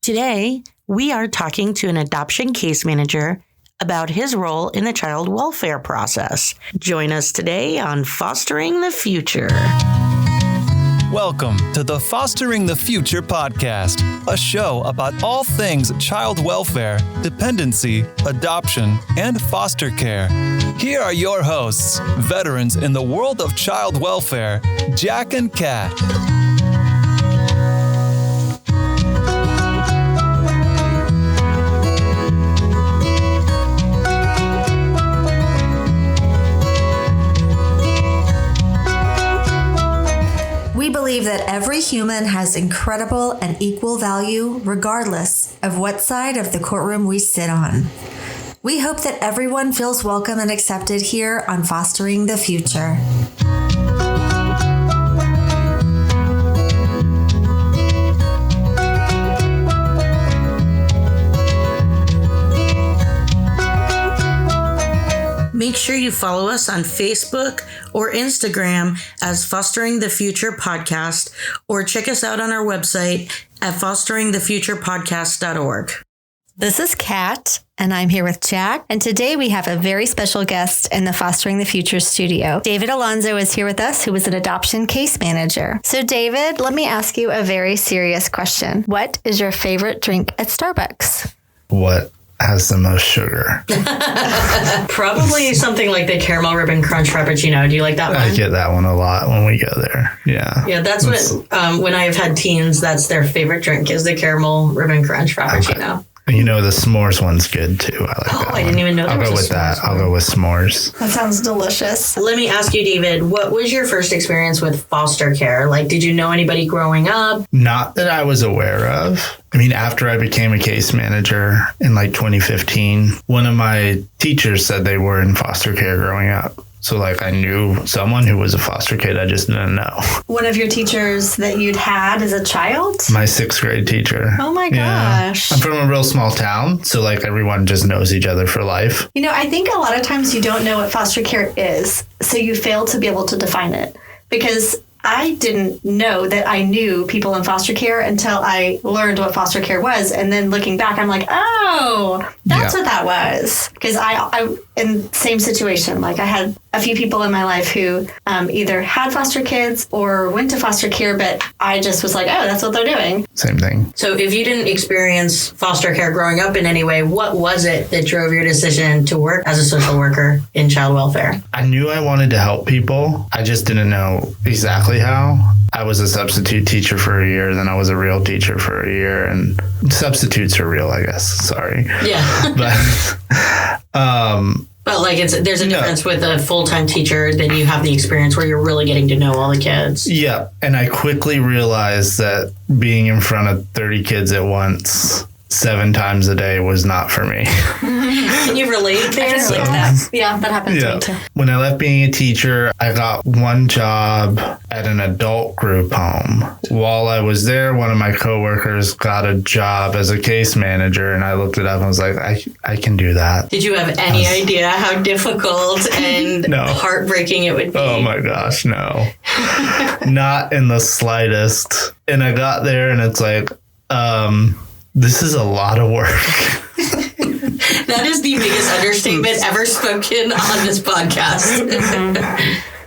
Today, we are talking to an adoption case manager about his role in the child welfare process. Join us today on Fostering the Future. Welcome to the Fostering the Future podcast, a show about all things child welfare, dependency, adoption, and foster care. Here are your hosts, veterans in the world of child welfare, Jack and Kat. We believe that every human has incredible and equal value regardless of what side of the courtroom we sit on. We hope that everyone feels welcome and accepted here on Fostering the Future. Make sure you follow us on Facebook or Instagram as Fostering the Future Podcast, or check us out on our website at fosteringthefuturepodcast.org. This is Kat, and I'm here with Jack, and today we have a very special guest in the Fostering the Future studio. David Alonzo is here with us, who is an adoption case manager. So David, let me ask you a very serious question. What is your favorite drink at Starbucks? What has the most sugar? Probably something like the caramel ribbon crunch frappuccino. Do you like that one? I get that one a lot when we go there. Yeah. Yeah, that's what, when I've had teens, that's their favorite drink is the caramel ribbon crunch frappuccino. You know, the s'mores one's good too. I like that I didn't even know there was a I'll go with that. I'll go with s'mores. That sounds delicious. Let me ask you, David, what was your first experience with foster care? Like, did you know anybody growing up? Not that I was aware of. I mean, after I became a case manager in like 2015, one of my teachers said they were in foster care growing up. So like I knew someone who was a foster kid. I just didn't know. One of your teachers that you'd had as a child? My 6th grade teacher. Oh my gosh. I'm from a real small town. So like everyone just knows each other for life. You know, I think a lot of times you don't know what foster care is. So you fail to be able to define it. Because I didn't know that I knew people in foster care until I learned what foster care was. And then looking back, I'm like, oh, that's what that was. Because I in same situation, like I had a few people in my life who either had foster kids or went to foster care, but I just was like, oh, that's what they're doing. Same thing. So if you didn't experience foster care growing up in any way, what was it that drove your decision to work as a social worker in child welfare? I knew I wanted to help people. I just didn't know exactly how. I was a substitute teacher for a year, then I was a real teacher for a year, and substitutes are real, I guess. Sorry. Yeah. But like there's a difference with a full-time teacher, then you have the experience where you're really getting to know all the kids. Yeah. And I quickly realized that being in front of 30 kids at once 7 times a day was not for me. Can you relate there? I can relate to that. Yeah, that happened to me too. When I left being a teacher, I got one job at an adult group home. While I was there, one of my coworkers got a job as a case manager, and I looked it up and was like, I can do that. Did you have any idea how difficult and heartbreaking it would be? Oh my gosh, no. Not in the slightest. And I got there and it's like, this is a lot of work. That is the biggest understatement ever spoken on this podcast.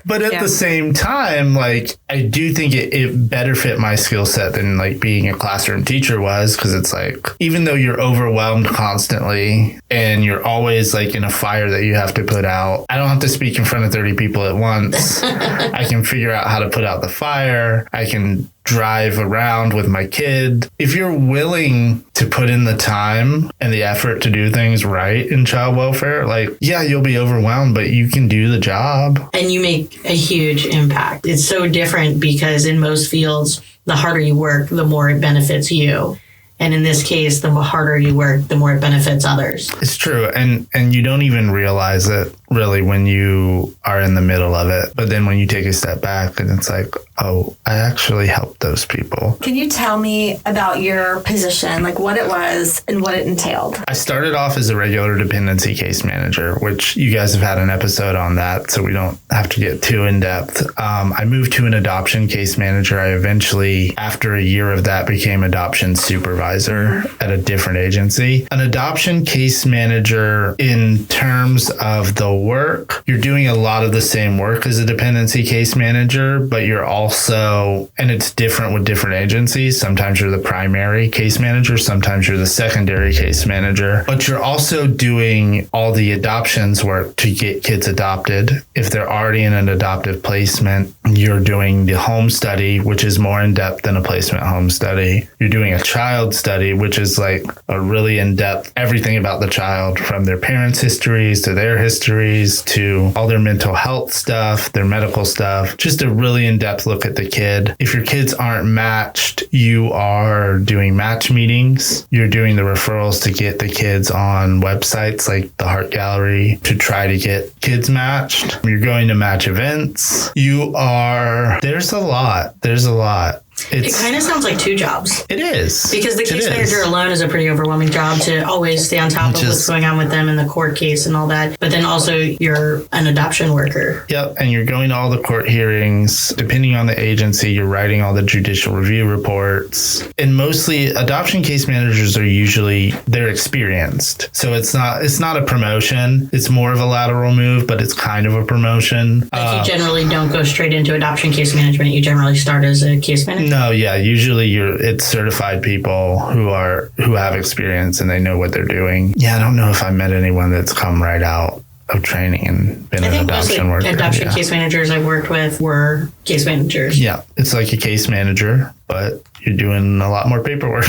But at the same time, like, I do think it better fit my skill set than like being a classroom teacher was. Cause it's like, even though you're overwhelmed constantly and you're always like in a fire that you have to put out, I don't have to speak in front of 30 people at once. I can figure out how to put out the fire. I can drive around with my kid. If you're willing to put in the time and the effort to do things right in child welfare, like, yeah, you'll be overwhelmed, but you can do the job. And you make a huge impact. It's so different because in most fields, the harder you work, the more it benefits you. And in this case, the harder you work, the more it benefits others. It's true. And you don't even realize it really when you are in the middle of it. But then when you take a step back and it's like, oh, I actually helped those people. Can you tell me about your position, like what it was and what it entailed? I started off as a regular dependency case manager, which you guys have had an episode on that, so we don't have to get too in depth. I moved to an adoption case manager. I eventually, after a year of that, became adoption supervisor at a different agency. An adoption case manager, in terms of the work, you're doing a lot of the same work as a dependency case manager, but you're also, and it's different with different agencies. Sometimes you're the primary case manager, sometimes you're the secondary case manager, but you're also doing all the adoptions work to get kids adopted. If they're already in an adoptive placement, you're doing the home study, which is more in depth than a placement home study. You're doing a child study, which is like a really in depth, everything about the child, from their parents' histories to their histories to all their mental health stuff, their medical stuff, just a really in depth look at the kid. If your kids aren't matched, you are doing match meetings. You're doing the referrals to get the kids on websites like the Heart Gallery to try to get kids matched. You're going to match events. There's a lot. It kind of sounds like two jobs. It is. Because the case manager alone is a pretty overwhelming job to always stay on top of what's going on with them in the court case and all that. But then also you're an adoption worker. Yep. And you're going to all the court hearings. Depending on the agency, you're writing all the judicial review reports. And mostly adoption case managers are usually, they're experienced. So it's not a promotion. It's more of a lateral move, but it's kind of a promotion. Like you generally don't go straight into adoption case management. You generally start as a case manager. No, yeah. Usually it's certified people who have experience and they know what they're doing. Yeah, I don't know if I met anyone that's come right out of training and been an adoption worker. Adoption case managers I worked with were case managers. Yeah, it's like a case manager, but you're doing a lot more paperwork.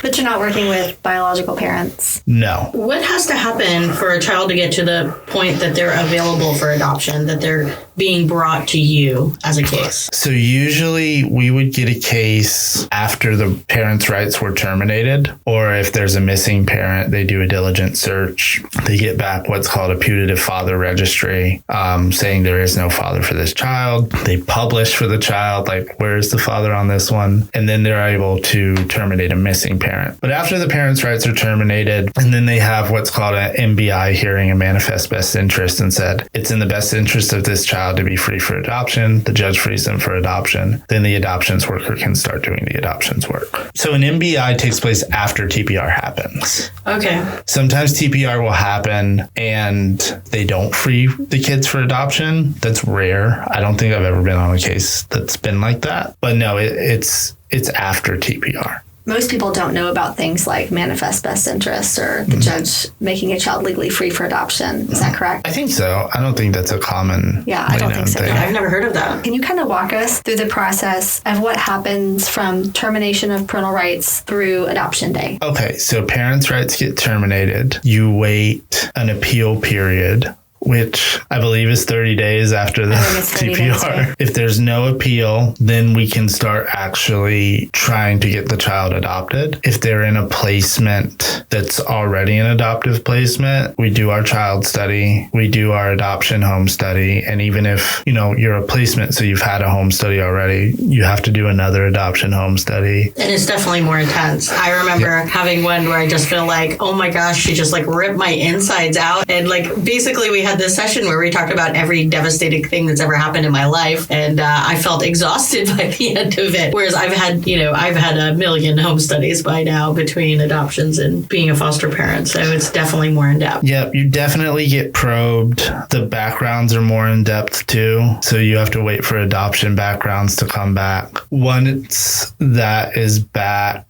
But you're not working with biological parents. No. What has to happen for a child to get to the point that they're available for adoption, that they're being brought to you as a case? So usually we would get a case after the parents' rights were terminated, or if there's a missing parent, they do a diligent search. They get back what's called a putative father registry, saying there is no father for this child. They publish for the child, like, where's the father on this one? And then they're able to terminate a missing parent. But after the parents' rights are terminated, and then they have what's called an MBI hearing, a manifest best interest, and said it's in the best interest of this child to be free for adoption. The judge frees them for adoption. Then the adoptions worker can start doing the adoptions work. So an MBI takes place after TPR happens. Okay. Sometimes TPR will happen and they don't free the kids for adoption. That's rare. I don't think I've ever been on a case that's been like that. But no, it's after TPR. Most people don't know about things like manifest best interest or the judge making a child legally free for adoption. Is that correct? I think so. I don't think that's a common. Yeah, I don't think so. I've never heard of that. Can you kind of walk us through the process of what happens from termination of parental rights through adoption day? Okay, so parents' rights get terminated. You wait an appeal period, which I believe is 30 days after the TPR. Days, right? If there's no appeal, then we can start actually trying to get the child adopted. If they're in a placement that's already an adoptive placement, we do our child study, we do our adoption home study. And even if, you're a placement, so you've had a home study already, you have to do another adoption home study. And it's definitely more intense. I remember having one where I just feel like, oh my gosh, she just like ripped my insides out. And like, basically we had this session where we talked about every devastating thing that's ever happened in my life, and I felt exhausted by the end of it. Whereas I've had a million home studies by now between adoptions and being a foster parent, so it's definitely more in depth. Yep, you definitely get probed. The backgrounds are more in depth too, so you have to wait for adoption backgrounds to come back. Once that is back,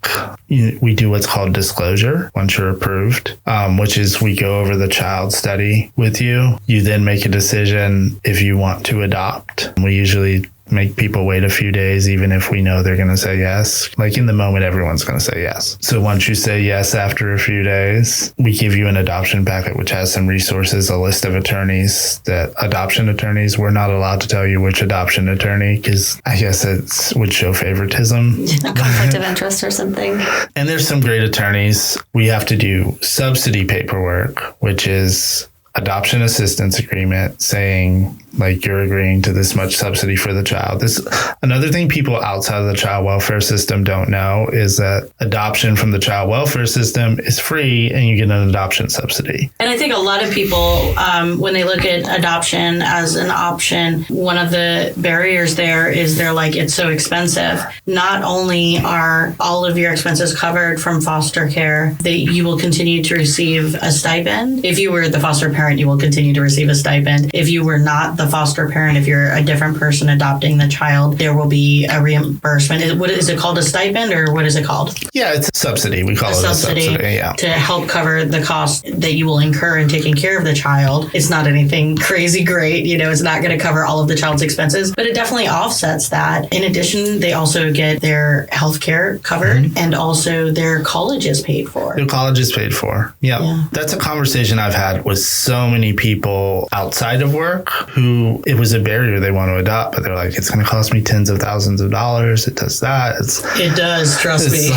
we do what's called disclosure once you're approved, which is we go over the child study with you. You then make a decision if you want to adopt. We usually make people wait a few days, even if we know they're going to say yes. Like in the moment, everyone's going to say yes. So once you say yes after a few days, we give you an adoption packet, which has some resources, a list of attorneys adoption attorneys. We're not allowed to tell you which adoption attorney, because I guess it would show favoritism. A conflict of interest or something. And there's some great attorneys. We have to do subsidy paperwork, which is adoption assistance agreement saying like you're agreeing to this much subsidy for the child. This another thing people outside of the child welfare system don't know is that adoption from the child welfare system is free and you get an adoption subsidy. And I think a lot of people, when they look at adoption as an option, one of the barriers there is they're like, it's so expensive. Not only are all of your expenses covered from foster care, that you will continue to receive a stipend. If you were the foster parent, you will continue to receive a stipend. If you were not the foster parent, if you're a different person adopting the child, there will be a reimbursement. What is it called, a stipend, or what is it called? Yeah, it's a subsidy. We call it a subsidy. Yeah. To help cover the cost that you will incur in taking care of the child. It's not anything crazy great. It's not going to cover all of the child's expenses, but it definitely offsets that. In addition, they also get their health care covered and also their college is paid for. Their college is paid for. Yeah. That's a conversation I've had with so many people outside of work who it was a barrier they want to adopt, but they're like, it's going to cost me tens of thousands of dollars. It does that. It does. Trust me.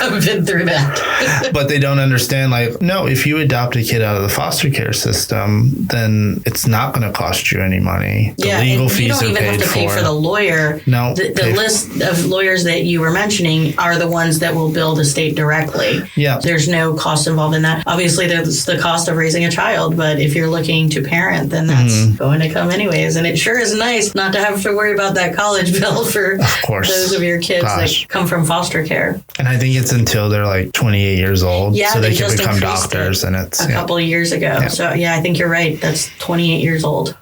I've been through that. But they don't understand, like, no, if you adopt a kid out of the foster care system, then it's not going to cost you any money. The legal fees are paid for. You don't even have to pay for the lawyer. No. The list of lawyers that you were mentioning are the ones that will bill the state directly. Yeah. There's no cost involved in that. Obviously, there's the cost of raising a child, but if you're looking to parent, then that's going to come anyways. And it sure is nice not to have to worry about that college bill for those of your kids that come from foster care. And I think it's until they're like 28 years old. Yeah, so they can just become doctors. And it's a couple of years ago. Yeah. So I think you're right. That's 28 years old.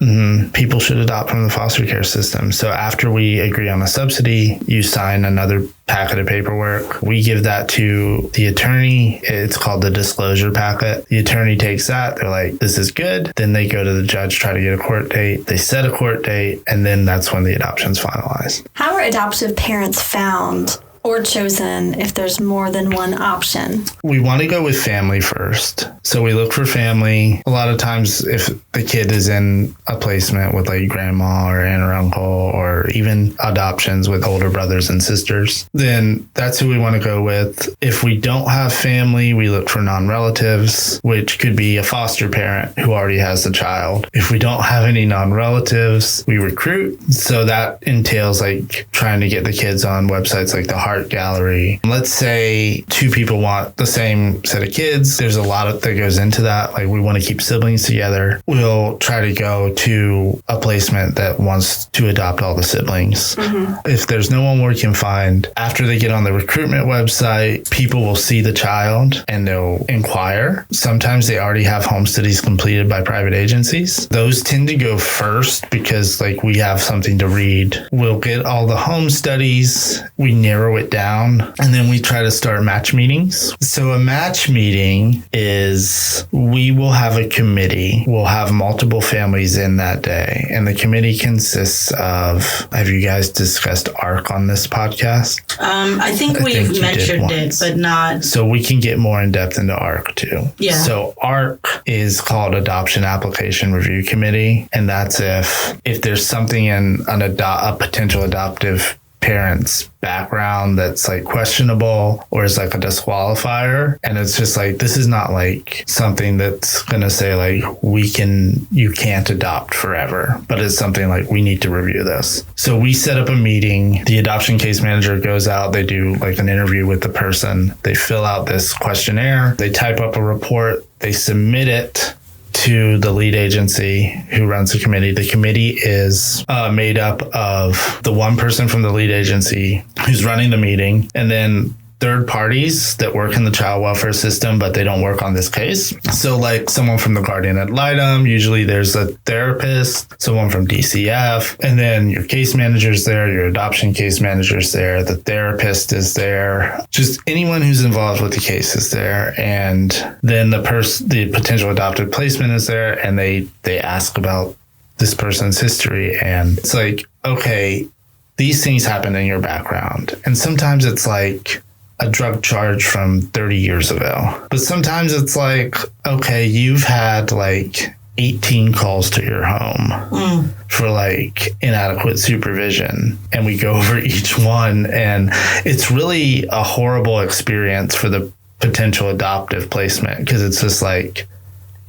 People should adopt from the foster care system. So after we agree on a subsidy, you sign another packet of paperwork. We give that to the attorney. It's called the disclosure packet. The attorney takes that. They're like, this is good. Then they go to the judge, try to get a court date. They set a court date, and then that's when the adoption's finalized. How are adoptive parents found or chosen if there's more than one option? We want to go with family first. So we look for family. A lot of times if the kid is in a placement with like grandma or aunt or uncle, or even adoptions with older brothers and sisters, then that's who we want to go with. If we don't have family, we look for non-relatives, which could be a foster parent who already has the child. If we don't have any non-relatives, we recruit. So that entails like trying to get the kids on websites like the Heart Gallery. Let's say two people want the same set of kids. There's a lot that goes into that. Like we want to keep siblings together. We'll try to go to a placement that wants to adopt all the siblings. If there's no one we can find, after they get on the recruitment website, people will see the child and they'll inquire. Sometimes they already have home studies completed by private agencies. Those tend to go first because like we have something to read. We'll get all the home studies. We narrow it down, and then we try to start match meetings. So a match meeting is we will have a committee. We'll have multiple families in that day, and the committee consists of, have you guys discussed ARC on this podcast? I think we've mentioned it, but not. So we can get more in depth into ARC too. Yeah. So ARC is called Adoption Application Review Committee, and that's if there's something in a potential adoptive parent's background that's like questionable or is like a disqualifier, and it's just like, this is not like something that's gonna say like you can't adopt forever, but it's something like we need to review this. So we set up a meeting. The adoption case manager goes out, they do like an interview with the person, they fill out this questionnaire, they type up a report, they submit it to the lead agency who runs the committee. The committee is made up of the one person from the lead agency who's running the meeting, and then third parties that work in the child welfare system, but they don't work on this case. So like someone from the guardian ad litem, usually there's a therapist, someone from DCF, and then your case manager's there, your adoption case manager's there, the therapist is there, just anyone who's involved with the case is there. And then the potential adopted placement is there, and they ask about this person's history. And it's like, okay, these things happen in your background. And sometimes it's like a drug charge from 30 years ago. But sometimes it's like, okay, you've had like 18 calls to your home for like inadequate supervision. And we go over each one. And it's really a horrible experience for the potential adoptive placement, because it's just like,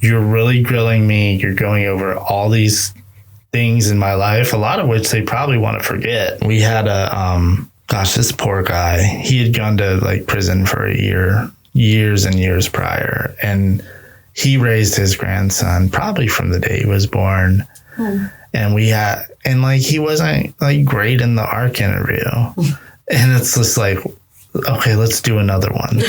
you're really grilling me. You're going over all these things in my life, a lot of which they probably want to forget. We had this poor guy, he had gone to like prison for a year, years and years prior. And he raised his grandson probably from the day he was born. And he wasn't like great in the ARC interview. And it's just like, okay, let's do another one.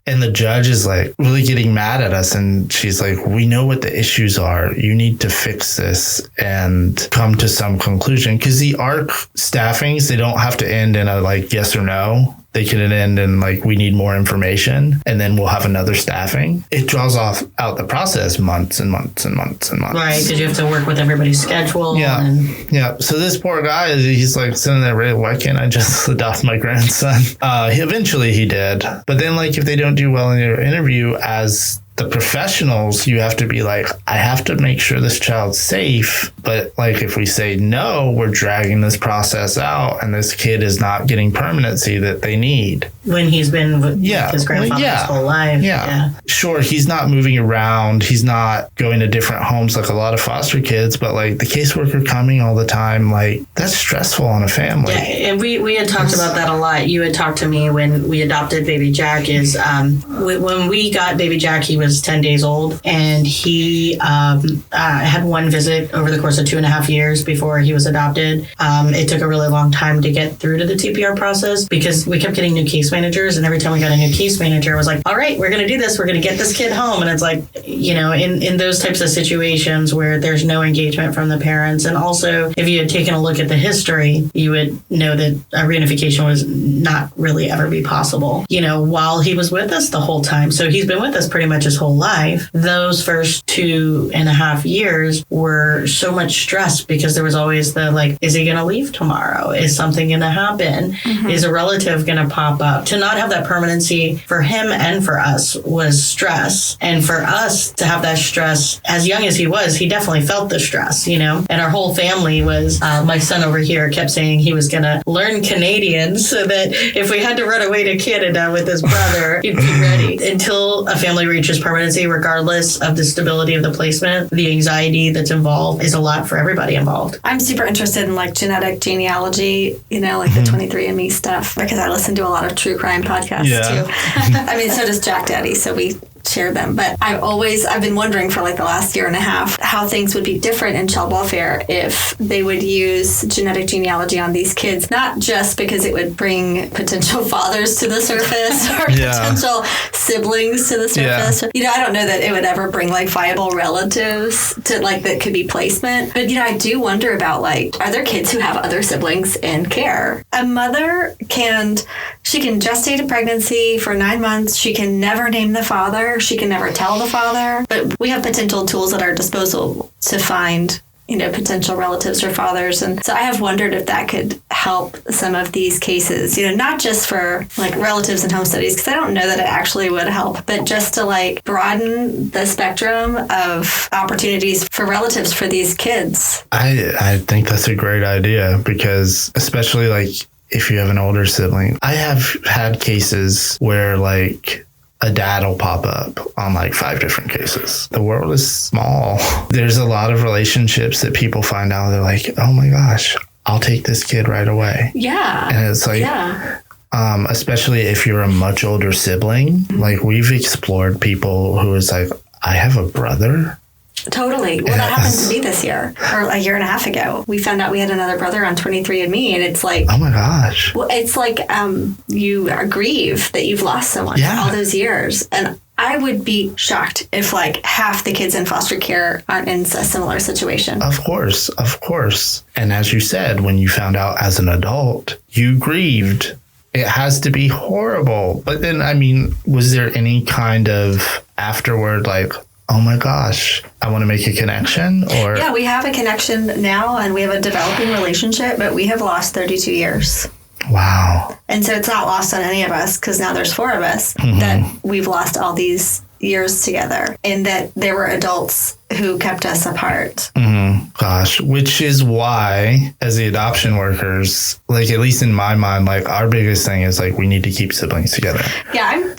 And the judge is like really getting mad at us. And she's like, we know what the issues are. You need to fix this and come to some conclusion. Because the ARC staffings, they don't have to end in a like yes or no. They can end in like, we need more information, and then we'll have another staffing. It draws out the process months and months and months and months. Right, because you have to work with everybody's schedule. Yeah. So this poor guy, he's like sitting there, really, why can't I just adopt my grandson? Eventually he did. But then like if they don't do well in your interview as the professionals, you have to be like, I have to make sure this child's safe. But like if we say no, we're dragging this process out and this kid is not getting permanency that they need. When he's been with his grandfather his whole life. Yeah. Sure, he's not moving around. He's not going to different homes like a lot of foster kids, but like the caseworker coming all the time, like that's stressful on a family. Yeah, and we had talked about that a lot. You had talked to me when we adopted baby Jack is when we got baby Jack, he was 10 days old, and he had one visit over the course of 2.5 years before he was adopted. It took a really long time to get through to the TPR process because we kept getting new case managers, and every time we got a new case manager, I was like, all right, we're going to do this. We're going to get this kid home. And it's like, in those types of situations where there's no engagement from the parents, and also if you had taken a look at the history, you would know that a reunification was not really ever be possible, while he was with us the whole time. So he's been with us pretty much his whole life. Those first 2.5 years were so much stress because there was always the like, is he going to leave tomorrow? Is something going to happen? Mm-hmm. Is a relative going to pop up? To not have that permanency for him and for us was stress. And for us to have that stress, as young as he was, he definitely felt the stress, And our whole family was, my son over here kept saying he was going to learn Canadian so that if we had to run away to Canada with his brother, he'd be ready. Until a family reaches permanency, regardless of the stability of the placement, the anxiety that's involved is a lot for everybody involved. I'm super interested in like genetic genealogy, like the 23andMe stuff, because I listen to a lot of true crime podcasts too. I mean, so does Jack Daddy, so we share them. But I've been wondering for like the last 1.5 years how things would be different in child welfare if they would use genetic genealogy on these kids, not just because it would bring potential fathers to the surface or potential siblings to the surface. I don't know that it would ever bring like viable relatives to like that could be placement. But I do wonder about like, are there kids who have other siblings in care? A mother can gestate a pregnancy for 9 months. She can never name the father. She can never tell the father. But we have potential tools at our disposal to find, potential relatives or fathers. And so I have wondered if that could help some of these cases, not just for like relatives and home studies, because I don't know that it actually would help, but just to like broaden the spectrum of opportunities for relatives for these kids. I think that's a great idea because especially like if you have an older sibling, I have had cases where like a dad will pop up on like 5 different cases. The world is small. There's a lot of relationships that people find out. They're like, oh my gosh, I'll take this kid right away. Yeah. And it's like, especially if you're a much older sibling, like we've explored people who is like, I have a brother. Totally. Well, that happened to me this year or a 1.5 years ago. We found out we had another brother on 23andMe, and it's like, oh my gosh. Well, it's like you grieve that you've lost someone for all those years. And I would be shocked if like half the kids in foster care aren't in a similar situation. Of course. And as you said, when you found out as an adult, you grieved. It has to be horrible. But then, I mean, was there any kind of afterward like, oh my gosh, I want to make a connection? Or yeah, we have a connection now and we have a developing relationship, but we have lost 32 years. Wow. And so it's not lost on any of us because now there's 4 of us that we've lost all these years together and that there were adults who kept us apart. Gosh, which is why, as the adoption workers, like at least in my mind, like our biggest thing is like we need to keep siblings together. Yeah,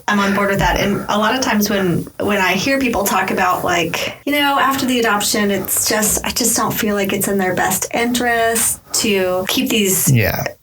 I'm on board with that. And a lot of times when I hear people talk about like, after the adoption, I just don't feel like it's in their best interest to keep these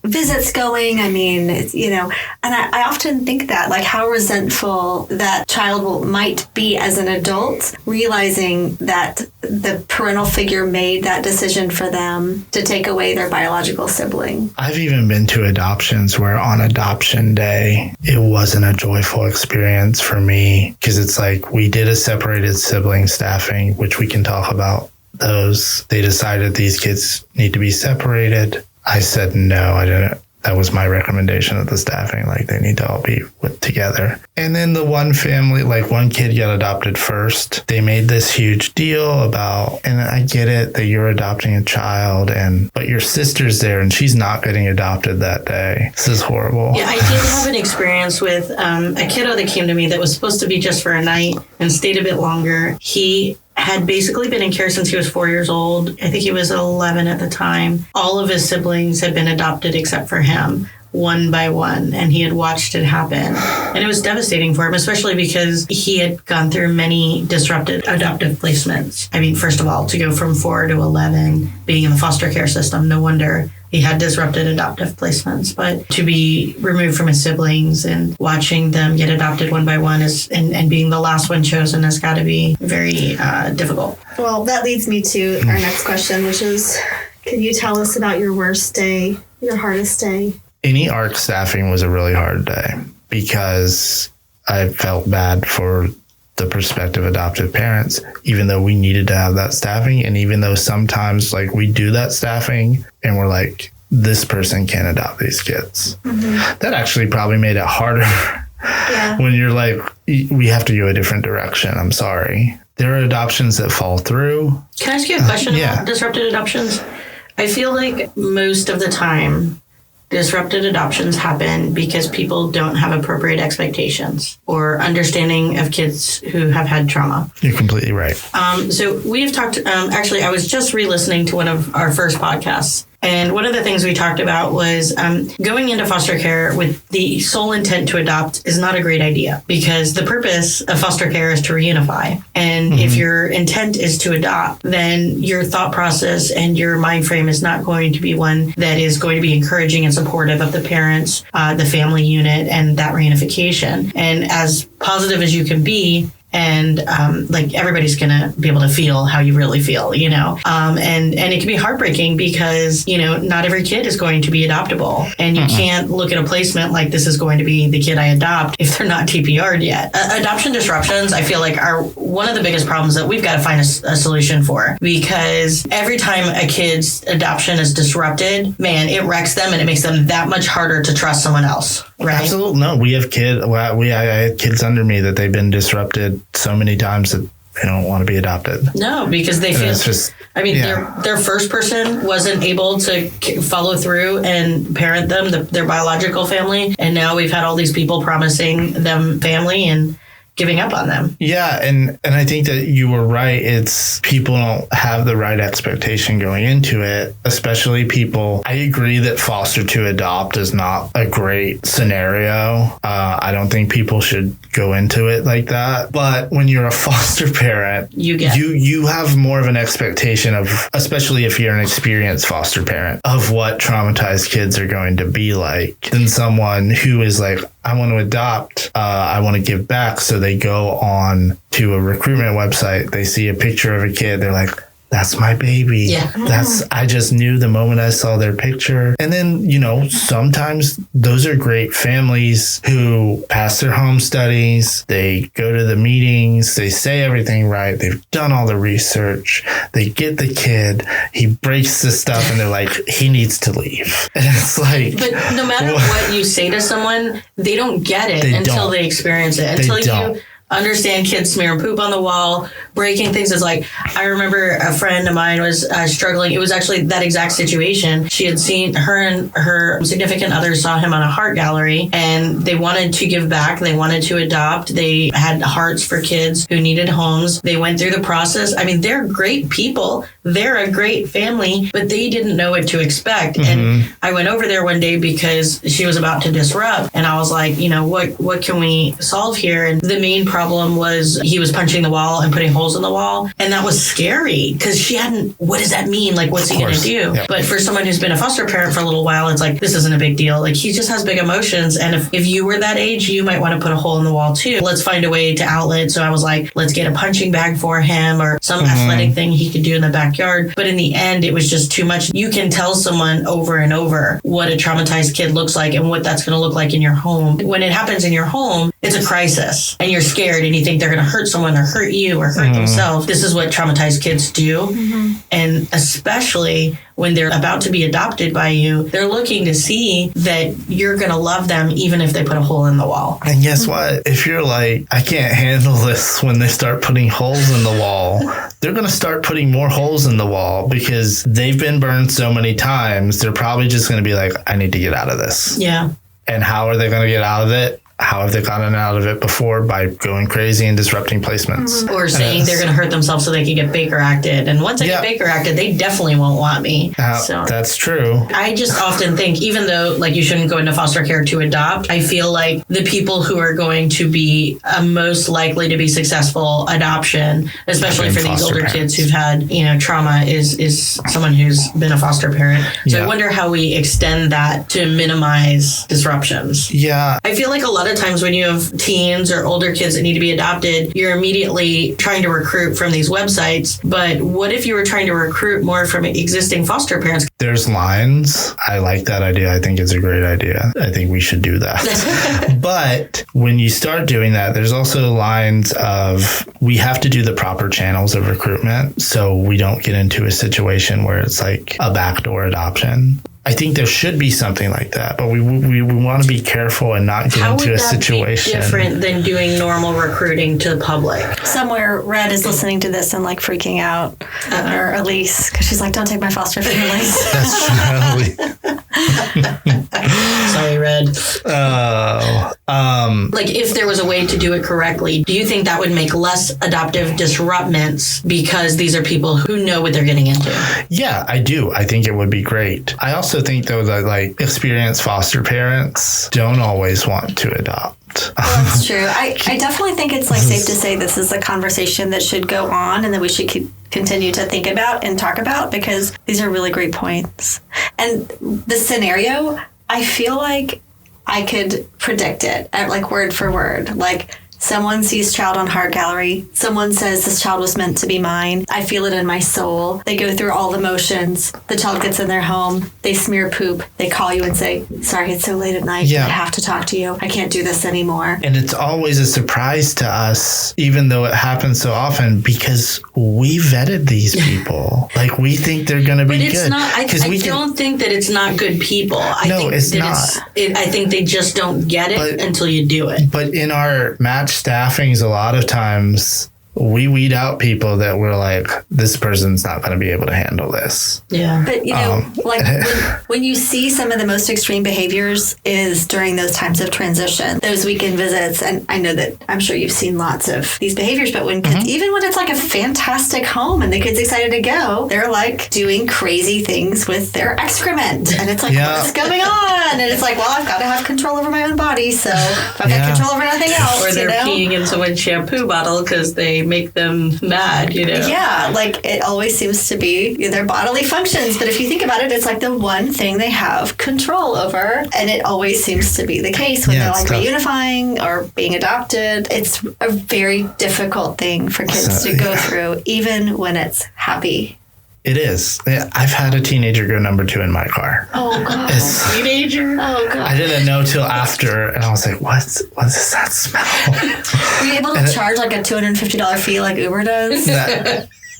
visits going. I mean, and I often think that like how resentful that child might be as an adult, realizing that the parental figure made that decision for them to take away their biological sibling. I've even been to adoptions where on adoption day, it wasn't a joyful experience for me because it's like we did a separated sibling staffing, which we can talk about those. They decided these kids need to be separated. I said, no, I didn't. That was my recommendation of the staffing. Like they need to all be together. And then the one family, like one kid got adopted first. They made this huge deal about, and I get it that you're adopting a child but your sister's there and she's not getting adopted that day. This is horrible. Yeah, I did have an experience with a kiddo that came to me that was supposed to be just for a night and stayed a bit longer. He had basically been in care since he was 4 years old. I think he was 11 at the time. All of his siblings had been adopted except for him, one by one, and he had watched it happen. And it was devastating for him, especially because he had gone through many disrupted adoptive placements. I mean, first of all, to go from 4 to 11, being in the foster care system, no wonder he had disrupted adoptive placements. But to be removed from his siblings and watching them get adopted one by one and being the last one chosen has got to be very difficult. Well, that leads me to our next question, which is, can you tell us about your worst day, your hardest day? Any ARC staffing was a really hard day because I felt bad for the prospective adoptive parents, even though we needed to have that staffing. And even though sometimes like we do that staffing and we're like, this person can't adopt these kids. That actually probably made it harder when you're like, we have to go a different direction. I'm sorry. There are adoptions that fall through. Can I ask you a question about disrupted adoptions? I feel like most of the time, disrupted adoptions happen because people don't have appropriate expectations or understanding of kids who have had trauma. You're completely right. So we've talked, actually, I was just re-listening to one of our first podcasts. And one of the things we talked about was going into foster care with the sole intent to adopt is not a great idea because the purpose of foster care is to reunify. And if your intent is to adopt, then your thought process and your mind frame is not going to be one that is going to be encouraging and supportive of the parents, the family unit, and that reunification. And as positive as you can be, and like everybody's gonna be able to feel how you really feel, and it can be heartbreaking because not every kid is going to be adoptable, and you can't look at a placement like this is going to be the kid I adopt if they're not TPR'd yet. Adoption disruptions, I feel like, are one of the biggest problems that we've got to find a solution for, because every time a kid's adoption is disrupted, man, it wrecks them and it makes them that much harder to trust someone else. Right? Absolutely. No, we have kids. I had kids under me that they've been disrupted so many times that they don't want to be adopted. No, because they feel. Their first person wasn't able to follow through and parent them, their biological family, and now we've had all these people promising them family and giving up on them. Yeah, and I think that you were right. It's people don't have the right expectation going into it, especially people. I agree that foster to adopt is not a great scenario. I don't think people should go into it like that. But when you're a foster parent, you have more of an expectation of, especially if you're an experienced foster parent, of what traumatized kids are going to be like than someone who is like, I want to adopt, I want to give back. So they go on to a recruitment website, they see a picture of a kid, they're like, that's my baby. Yeah. I just knew the moment I saw their picture. And then, sometimes those are great families who pass their home studies. They go to the meetings. They say everything right. They've done all the research. They get the kid. He breaks the stuff and they're like, he needs to leave. And it's like. But no matter what you say to someone, they don't get it until they experience it. Until you understand kids smearing poop on the wall, breaking things. Is like, I remember a friend of mine was struggling. It was actually that exact situation. She had seen her and her significant other saw him on a heart gallery, and they wanted to give back. They wanted to adopt. They had hearts for kids who needed homes. They went through the process. I mean, they're great people. They're a great family, but they didn't know what to expect. And I went over there one day because she was about to disrupt. And I was like, what can we solve here? And the main problem was he was punching the wall and putting holes in the wall. And that was scary because she hadn't, what does that mean? Like, what's he going to do? Yeah. But for someone who's been a foster parent for a little while, it's like, this isn't a big deal. Like, he just has big emotions. And if you were that age, you might want to put a hole in the wall too. Let's find a way to outlet. So I was like, let's get a punching bag for him or some athletic thing he could do in the backyard. But in the end, it was just too much. You can tell someone over and over what a traumatized kid looks like and what that's going to look like in your home. When it happens in your home, it's a crisis and you're scared and you think they're going to hurt someone or hurt you or hurt themselves. This is what traumatized kids do. And especially when they're about to be adopted by you, they're looking to see that you're going to love them even if they put a hole in the wall. And guess what? If you're like, I can't handle this when they start putting holes in the wall, they're going to start putting more holes in the wall because they've been burned so many times. They're probably just going to be like, I need to get out of this. Yeah. And how are they going to get out of it? How have they gotten out of it before? By going crazy and disrupting placements. Or saying they're going to hurt themselves so they can get Baker acted. And once I get Baker acted, they definitely won't want me. So that's true. I just often think, even though like you shouldn't go into foster care to adopt, I feel like the people who are going to be most likely to be successful adoption, especially for these older kids who've had, trauma, is someone who's been a foster parent. So I wonder how we extend that to minimize disruptions. Yeah. I feel like a lot of times when you have teens or older kids that need to be adopted, you're immediately trying to recruit from these websites. But what if you were trying to recruit more from existing foster parents? There's lines. I like that idea. I think it's a great idea. I think we should do that. But when you start doing that, there's also lines of we have to do the proper channels of recruitment so we don't get into a situation where it's like a backdoor adoption. I think there should be something like that, but we want to be careful and not get into a situation. How would that be different than doing normal recruiting to the public? Somewhere Red is listening to this and like freaking out, or Elise, because she's like, don't take my foster families. That's true. Sorry, Red. Like if there was a way to do it correctly, do you think that would make less adoptive disruptments because these are people who know what they're getting into? Yeah, I do. I think it would be great. I also think though that like experienced foster parents don't always want to adopt. Well, that's true. I definitely think it's like safe to say this is a conversation that should go on and that we should continue to think about and talk about because these are really great points. And the scenario, I feel like I could predict it like word for word. Like someone sees child on heart gallery. Someone says this child was meant to be mine. I feel it in my soul. They go through all the motions. The child gets in their home. They smear poop. They call you and say, sorry, it's so late at night. I have to talk to you. I can't do this anymore. And it's always a surprise to us, even though it happens so often, because we vetted these people. Like we think they're going to be good. I don't think that it's not good people. I think it's not. I think they just don't get it until you do it. But in our match staffings, a lot of times we weed out people that we're like, this person's not going to be able to handle this. Yeah. But, like when you see some of the most extreme behaviors is during those times of transition, those weekend visits. And I know that I'm sure you've seen lots of these behaviors, but when kids, even when it's like a fantastic home and the kid's excited to go, they're like doing crazy things with their excrement. And it's like, what's going on? And it's like, well, I've got to have control over my own body. So if I've got control over nothing else, or they're peeing in someone's shampoo bottle because they make them mad, Yeah, like it always seems to be their bodily functions. But if you think about it, it's like the one thing they have control over. And it always seems to be the case when they're like reunifying or being adopted. It's a very difficult thing for kids to go through, even when it's happy. It is. I've had a teenager go number 2 in my car. Oh, God. Teenager? Oh, God. I didn't know till after, and I was like, what does that smell? Were you able to charge like a $250 fee like Uber does?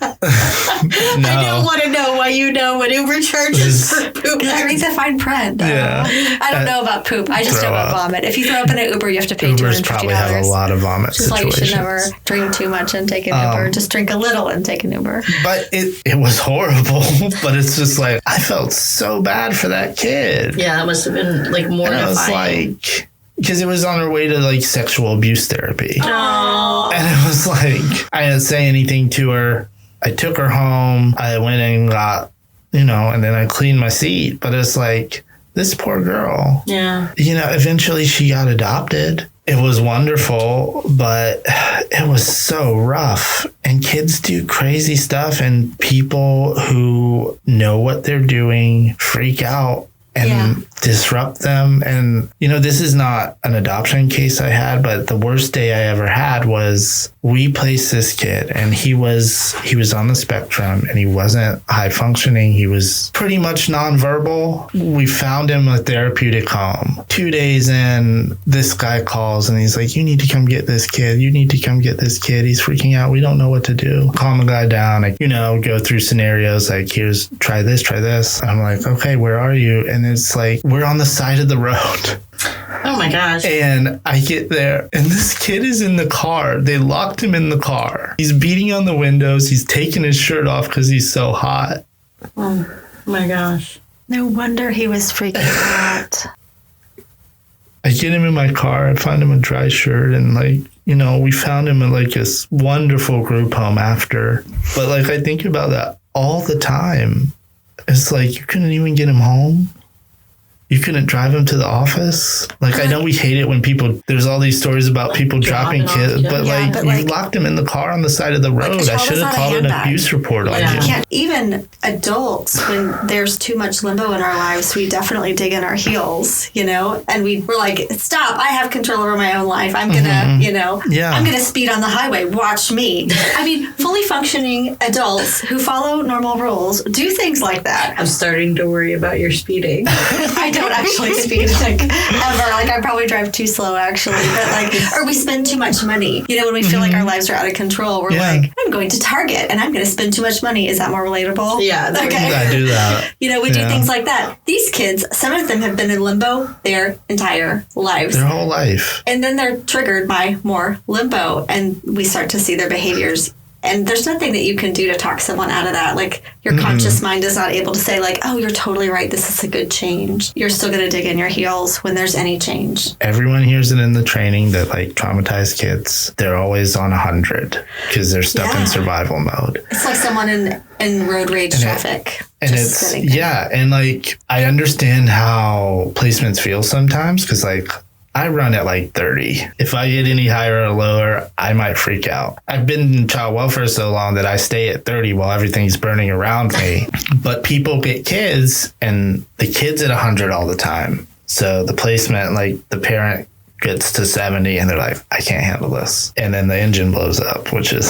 I don't want to know why you know what Uber charges for poop. I read the fine print. Yeah. I don't know about poop. I just know about vomit. If you throw up in an Uber, you have to pay Ubers $250. probably have a lot of vomit Just situations. like you should never drink too much and take an Uber. Just drink a little and take an Uber. But it was horrible. But it's just like, I felt so bad for that kid. Yeah, that must have been like mortifying. And I was like, because it was on her way to like sexual abuse therapy. Oh. And it was like, I didn't say anything to her. I took her home. I went and got, and then I cleaned my seat. But it's like, this poor girl. Yeah. Eventually she got adopted. It was wonderful, but it was so rough. And kids do crazy stuff, and people who know what they're doing freak out and disrupt them. And, this is not an adoption case I had, but the worst day I ever had was we placed this kid, and he was on the spectrum, and he wasn't high functioning. He was pretty much nonverbal. We found him a therapeutic home. 2 days in, this guy calls and he's like, you need to come get this kid. You need to come get this kid. He's freaking out. We don't know what to do. Calm the guy down. Go through scenarios like, here's, try this. And I'm like, okay, where are you? And it's like, we're on the side of the road. Oh my gosh. And I get there, and this kid is in the car. They locked him in the car. He's beating on the windows. He's taking his shirt off because he's so hot. Oh my gosh. No wonder he was freaking out. I get him in my car. I find him a dry shirt, and we found him in like this wonderful group home after. But I think about that all the time. It's like, you couldn't even get him home. You couldn't drive him to the office. I know we hate it when there's all these stories about people dropping kids, but you locked him in the car on the side of the road. I should have called an abuse report on you. Can't, even adults, when there's too much limbo in our lives, we definitely dig in our heels, and we're like, stop, I have control over my own life. I'm going to, I'm going to speed on the highway. Watch me. I mean, fully functioning adults who follow normal rules do things like that. I'm starting to worry about your speeding. I don't actually speed ever. I probably drive too slow actually, but or we spend too much money. When we feel like our lives are out of control, we're like, I'm going to Target and I'm going to spend too much money. Is that more relatable? Yeah. Okay. I do that. We do things like that. These kids, some of them have been in limbo their entire lives. Their whole life. And then they're triggered by more limbo, and we start to see their behaviors. And there's nothing that you can do to talk someone out of that. Your conscious mind is not able to say oh, you're totally right. This is a good change. You're still going to dig in your heels when there's any change. Everyone hears it in the training that traumatized kids, they're always on 100 because they're stuck in survival mode. It's like someone in road rage traffic. And and I understand how placements feel sometimes because I run at 30. If I get any higher or lower, I might freak out. I've been in child welfare so long that I stay at 30 while everything's burning around me. But people get kids, and the kid's at 100 all the time. So the placement, the parent gets to 70 and they're like, I can't handle this. And then the engine blows up, which is...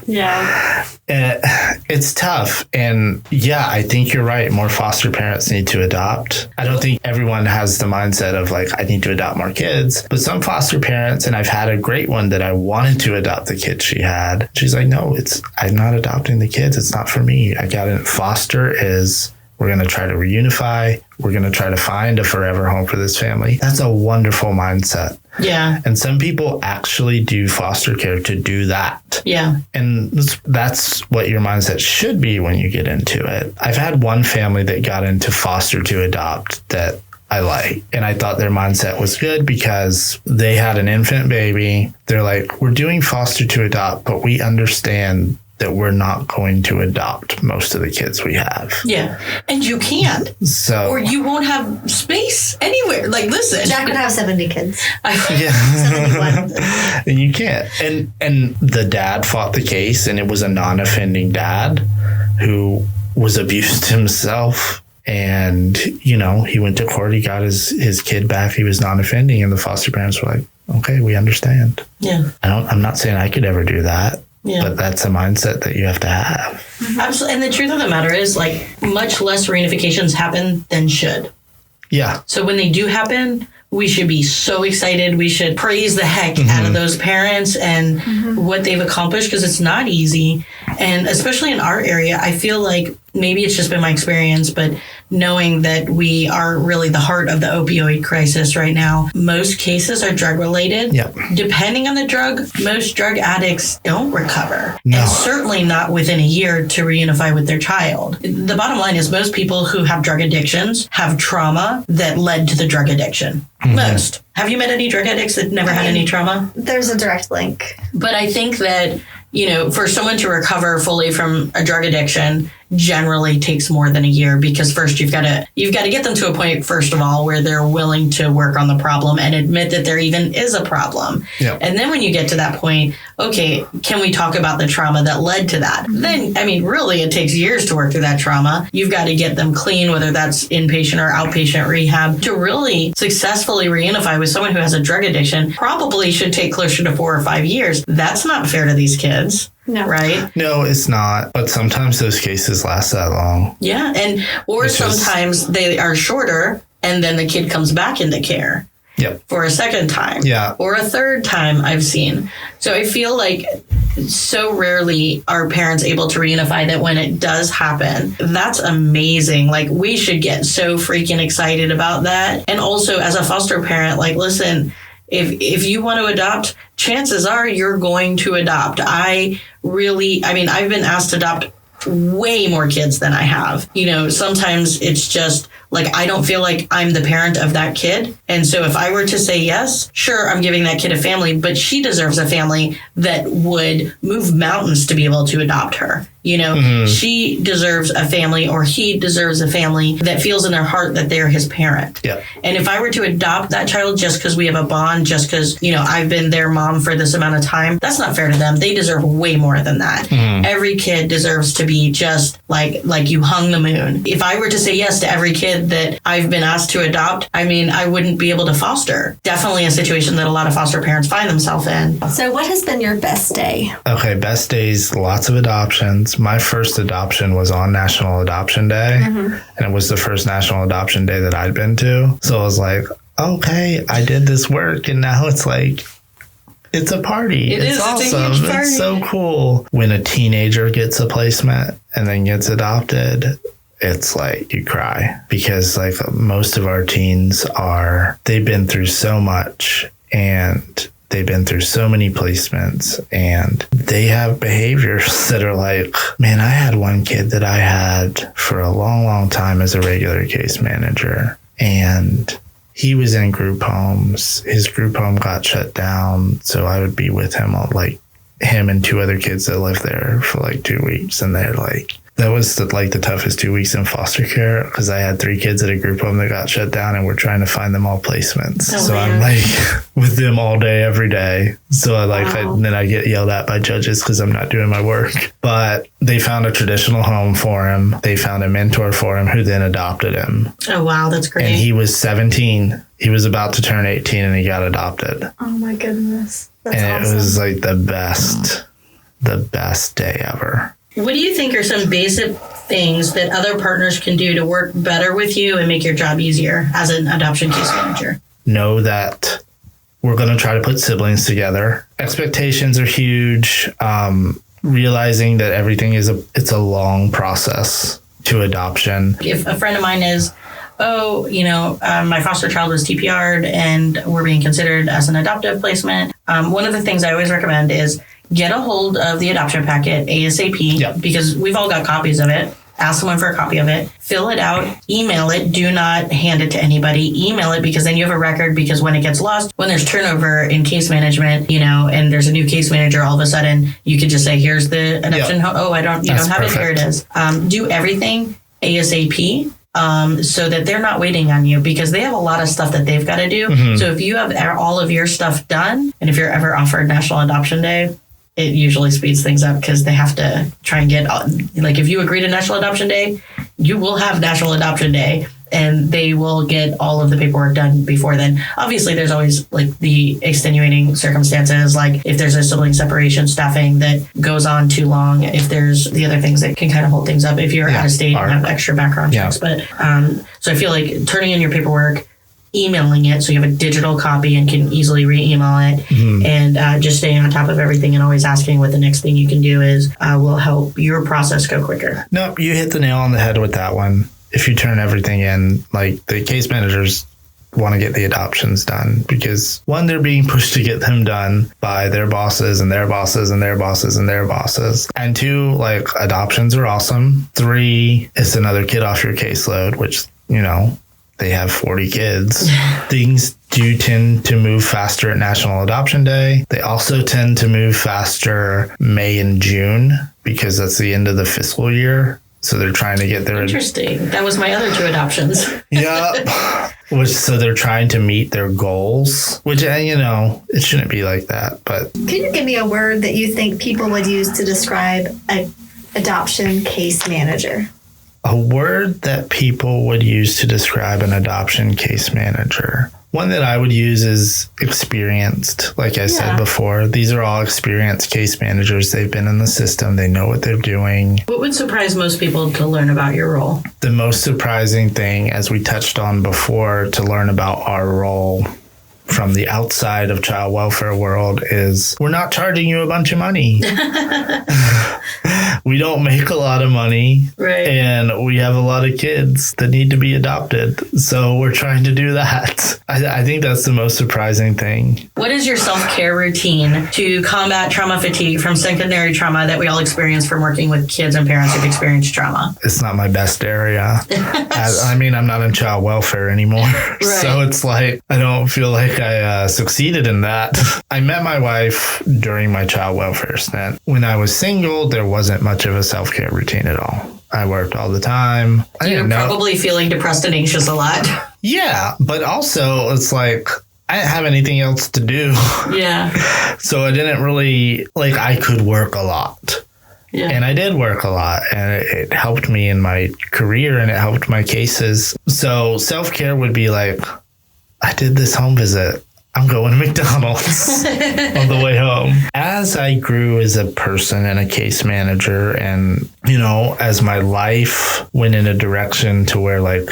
Yeah. It's tough. And I think you're right. More foster parents need to adopt. I don't think everyone has the mindset of I need to adopt more kids. But some foster parents, and I've had a great one that I wanted to adopt the kids she had. She's like, no, I'm not adopting the kids. It's not for me. I got it. Foster is... We're going to try to reunify. We're going to try to find a forever home for this family. That's a wonderful mindset. Yeah. And some people actually do foster care to do that. Yeah. And that's what your mindset should be when you get into it. I've had one family that got into foster to adopt that I like. And I thought their mindset was good because they had an infant baby. They're like, we're doing foster to adopt, but we understand that we're not going to adopt most of the kids we have. Yeah. And you can't. So, or you won't have space anywhere. Listen. Jack would have 70 kids. Yeah. And you can't. And the dad fought the case, and it was a non-offending dad who was abused himself. And, he went to court. He got his kid back. He was non-offending. And the foster parents were like, okay, we understand. Yeah. I'm not saying I could ever do that. Yeah. But that's a mindset that you have to have. Absolutely. And the truth of the matter is, much less reunifications happen than should. Yeah. So when they do happen, we should be so excited. We should praise the heck out of those parents and what they've accomplished, because it's not easy. And especially in our area, I feel like maybe it's just been my experience, but knowing that we are really the heart of the opioid crisis right now, most cases are drug related. Yep. Depending on the drug, most drug addicts don't recover. No. And certainly not within a year to reunify with their child. The bottom line is most people who have drug addictions have trauma that led to the drug addiction. Most. Have you met any drug addicts that never had any trauma? There's a direct link. But I think that, for someone to recover fully from a drug addiction generally takes more than a year, because first you've got to get them to a point, first of all, where they're willing to work on the problem and admit that there even is a problem. Yep. And then when you get to that point, okay, can we talk about the trauma that led to that? Then, really it takes years to work through that trauma. You've got to get them clean, whether that's inpatient or outpatient rehab, to really successfully reunify with someone who has a drug addiction. Probably should take closer to 4 or 5 years. That's not fair to these kids. No. Right? No, it's not. But sometimes those cases last that long. Yeah. Or sometimes they are shorter and then the kid comes back into care. Yep. For a second time. Yeah. Or a third time I've seen. So I feel like so rarely are parents able to reunify that when it does happen. That's amazing. Like, we should get so freaking excited about that. And also as a foster parent, listen, if you want to adopt, chances are you're going to adopt. I've been asked to adopt way more kids than I have. Sometimes it's just I don't feel like I'm the parent of that kid. And so if I were to say yes, sure, I'm giving that kid a family, but she deserves a family that would move mountains to be able to adopt her. She deserves a family, or he deserves a family that feels in their heart that they're his parent. Yeah. And if I were to adopt that child just because we have a bond, just because, I've been their mom for this amount of time, that's not fair to them. They deserve way more than that. Every kid deserves to be just like you hung the moon. If I were to say yes to every kid that I've been asked to adopt, I wouldn't be able to foster. Definitely a situation that a lot of foster parents find themselves in. So what has been your best day? Okay, best days, lots of adoptions. My first adoption was on National Adoption Day, and it was the first National Adoption Day that I'd been to. So I was like, okay, I did this work, and now it's it's a party. It's awesome. It's a huge party. It's so cool. When a teenager gets a placement and then gets adopted, it's you cry, because most of our teens they've been through so much, and they've been through so many placements, and they have behaviors that are man, I had one kid that I had for a long, long time as a regular case manager, and he was in group homes. His group home got shut down, so I would be with him him and 2 other kids that lived there for 2 weeks, and they're that was the toughest 2 weeks in foster care, because I had 3 kids at a group home that got shut down, and we're trying to find them all placements. Oh, so man. I'm with them all day, every day. So then I get yelled at by judges because I'm not doing my work. But they found a traditional home for him. They found a mentor for him who then adopted him. Oh, wow. That's great. And he was 17. He was about to turn 18 and he got adopted. Oh my goodness. That's and awesome. It was the best day ever. What do you think are some basic things that other partners can do to work better with you and make your job easier as an adoption case manager? Know that we're going to try to put siblings together. Expectations are huge. Realizing that everything it's a long process to adoption. If a friend of mine is, my foster child was TPR'd and we're being considered as an adoptive placement, one of the things I always recommend is get a hold of the adoption packet ASAP, because we've all got copies of it. Ask someone for a copy of it. Fill it out. Email it. Do not hand it to anybody. Email it, because then you have a record, because when it gets lost, when there's turnover in case management, and there's a new case manager, all of a sudden you could just say, here's the adoption. Oh, you don't have it. Here it is. Do everything ASAP. So that they're not waiting on you, because they have a lot of stuff that they've got to do. So if you have all of your stuff done, and if you're ever offered National Adoption Day, it usually speeds things up, because they have to try and get, if you agree to National Adoption Day, you will have National Adoption Day, and they will get all of the paperwork done before then. Obviously, there's always the extenuating circumstances, if there's a sibling separation, staffing that goes on too long, if there's the other things that can kind of hold things up, if you're out of state and have extra background checks. But so I feel like turning in your paperwork, emailing it so you have a digital copy and can easily re-email it. Mm-hmm. And just staying on top of everything and always asking what the next thing you can do is will help your process go quicker. Nope, you hit the nail on the head with that one. If you turn everything in, like the case managers want to get the adoptions done because one, they're being pushed to get them done by their bosses and their bosses and their bosses and their bosses. And two, like adoptions are awesome. Three, it's another kid off your caseload, which, you know, they have 40 kids. Things do tend to move faster at National Adoption Day. They also tend to move faster May and June because that's the end of the fiscal year. So they're trying to get their... Interesting. That was my other two adoptions. Yeah. So they're trying to meet their goals, which, you know, it shouldn't be like that. But can you give me a word that you think people would use to describe an adoption case manager? A word that people would use to describe an adoption case manager. One that I would use is experienced. Like I said before, these are all experienced case managers. They've been in the system. They know what they're doing. What would surprise most people to learn about your role? The most surprising thing, as we touched on before, to learn about our role from the outside of child welfare world is we're not charging you a bunch of money. We don't make a lot of money, right? And we have a lot of kids that need to be adopted. So we're trying to do that. I think that's the most surprising thing. What is your self-care routine to combat trauma fatigue from secondary trauma that we all experience from working with kids and parents who've experienced trauma? It's not my best area. I mean, I'm not in child welfare anymore. Right. So it's like, I don't feel like I succeeded in that. I met my wife during my child welfare stint. When I was single, there wasn't much of a self-care routine at all. I worked all the time. You're probably feeling depressed and anxious a lot. Yeah, but also it's like I didn't have anything else to do. Yeah. So I didn't really, like, I could work a lot. Yeah. And I did work a lot, and it helped me in my career and it helped my cases. So self-care would be like, I did this home visit. I'm going to McDonald's on the way home. As I grew as a person and a case manager, and, you know, as my life went in a direction to where, like,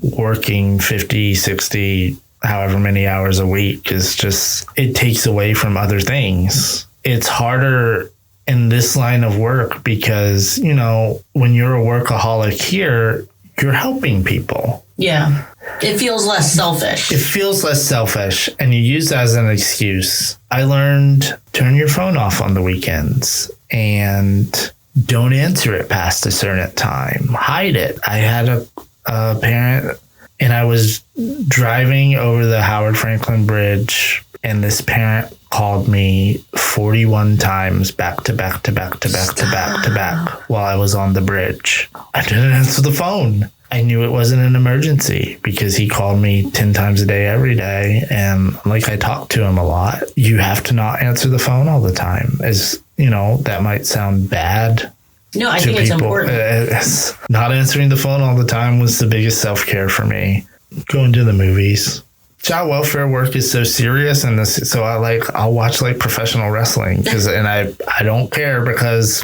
working 50, 60, however many hours a week is just, it takes away from other things. It's harder in this line of work because, you know, when you're a workaholic here, you're helping people. Yeah. It feels less selfish. It feels less selfish, and you use that as an excuse. I learned turn your phone off on the weekends and don't answer it past a certain time. Hide it. I had a parent, and I was driving over the Howard Franklin Bridge, and this parent called me 41 times back to back to back to back to back to back while I was on the bridge. I didn't answer the phone. I knew it wasn't an emergency because he called me 10 times a day, every day. And like, I talked to him a lot. You have to not answer the phone all the time. As you know, that might sound bad. No, I think it's important. Not answering the phone all the time was the biggest self-care for me. Going to the movies. Child welfare work is so serious, and so I'll watch like professional wrestling and I don't care because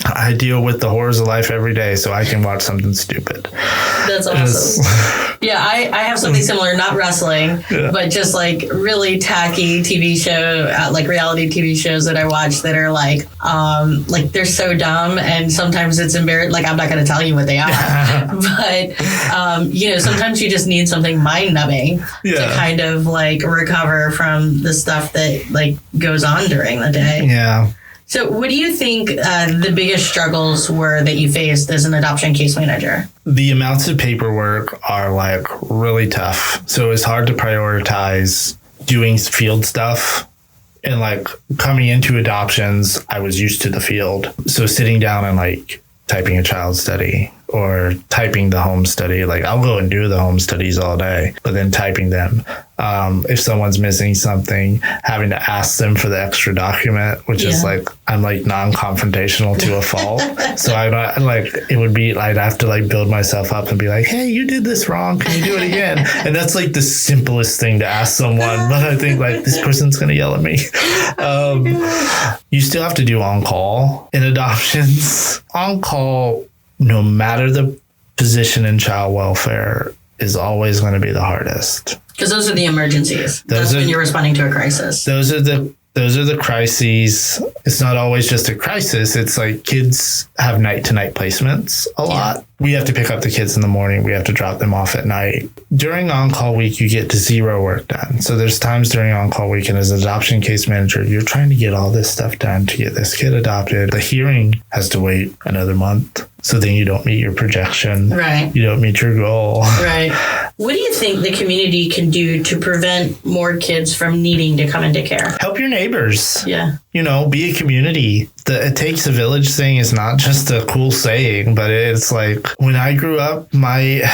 I deal with the horrors of life every day, so I can watch something stupid. That's awesome. Yeah, I have something similar, not wrestling, but just like really tacky TV show, like reality TV shows that I watch that are like they're so dumb, and sometimes it's embarrassing. Like, I'm not going to tell you what they are, but you know, sometimes you just need something mind numbing to kind of like recover from the stuff that like goes on during the day. Yeah. So what do you think the biggest struggles were that you faced as an adoption case manager? The amounts of paperwork are like really tough. So it's hard to prioritize doing field stuff. And like coming into adoptions, I was used to the field. So sitting down and like typing a child study or typing the home study, like I'll go and do the home studies all day, but then typing them. If someone's missing something, having to ask them for the extra document, which is like, I'm like non-confrontational to a fault. So I like, it would be, I'd have to like build myself up and be like, hey, you did this wrong. Can you do it again? And that's like the simplest thing to ask someone. But I think like this person's going to yell at me. You still have to do on-call in adoptions. On-call, no matter the position in child welfare, is always going to be the hardest. Because those are the emergencies. That's when you're responding to a crisis. Those are the crises. It's not always just a crisis. It's like kids have night-to-night placements a lot. We have to pick up the kids in the morning. We have to drop them off at night. During on-call week, you get to zero work done. So there's times during on-call week, and as an adoption case manager, you're trying to get all this stuff done to get this kid adopted. The hearing has to wait another month. So then you don't meet your projection. Right. You don't meet your goal. Right. What do you think the community can do to prevent more kids from needing to come into care? Help your neighbors. Yeah. Be a community. The "it takes a village" thing is not just a cool saying, but it's like when I grew up, and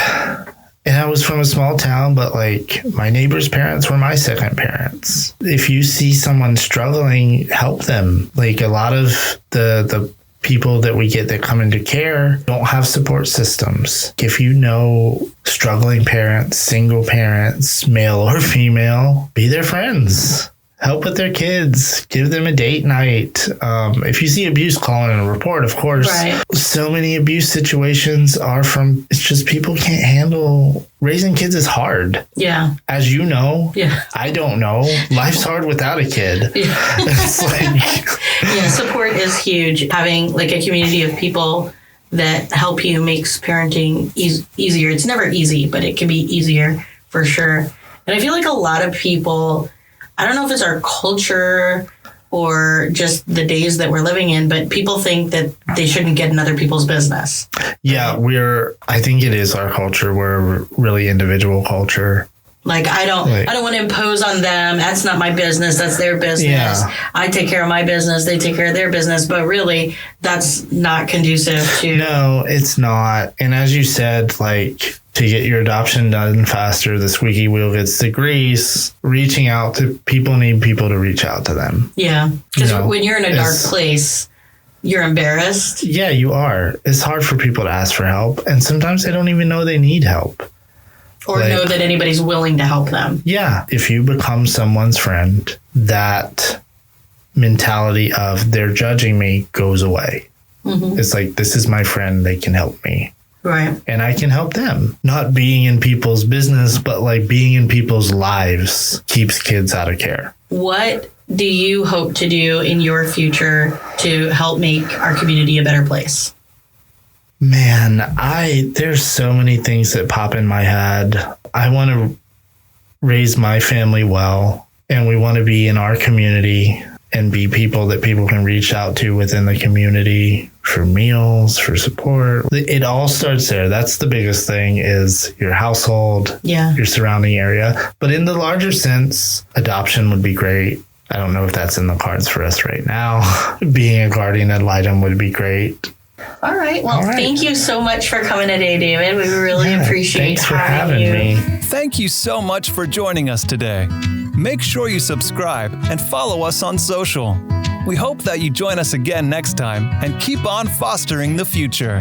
I was from a small town, but like my neighbors' parents were my second parents. If you see someone struggling, help them. Like a lot of the people that we get that come into care don't have support systems. If you know struggling parents, single parents, male or female, be their friends. Help with their kids. Give them a date night. If you see abuse, call in a report, of course. Right. So many abuse situations it's just people can't handle. Raising kids is hard. Yeah. As you know. Yeah. I don't know. Life's hard without a kid. Yeah. It's like... Yeah, support is huge. Having like a community of people that help you makes parenting easier. It's never easy, but it can be easier for sure. And I feel like a lot of people... I don't know if it's our culture or just the days that we're living in, but people think that they shouldn't get in other people's business. Yeah, I think it is our culture. We're a really individual culture. Like, I don't want to impose on them. That's not my business. That's their business. Yeah. I take care of my business. They take care of their business. But really, that's not conducive to... No, it's not. And as you said, like... to get your adoption done faster, the squeaky wheel gets the grease. Reaching out to people need people to reach out to them. Yeah. Because when you're in a dark place, you're embarrassed. Yeah, you are. It's hard for people to ask for help. And sometimes they don't even know they need help. Or know that anybody's willing to help them. Yeah. If you become someone's friend, that mentality of they're judging me goes away. Mm-hmm. It's like, this is my friend. They can help me. Right. And I can help them. Not being in people's business, but like being in people's lives keeps kids out of care. What do you hope to do in your future to help make our community a better place? Man, there's so many things that pop in my head. I want to raise my family well, and we want to be in our community and be people that people can reach out to within the community for meals, for support. It all starts there. That's the biggest thing, is your household, your surrounding area. But in the larger sense, adoption would be great. I don't know if that's in the cards for us right now. Being a guardian ad litem would be great. All right. Well, thank you so much for coming today, David. We really appreciate thanks for having me. Thank you so much for joining us today. Make sure you subscribe and follow us on social. We hope that you join us again next time and keep on fostering the future.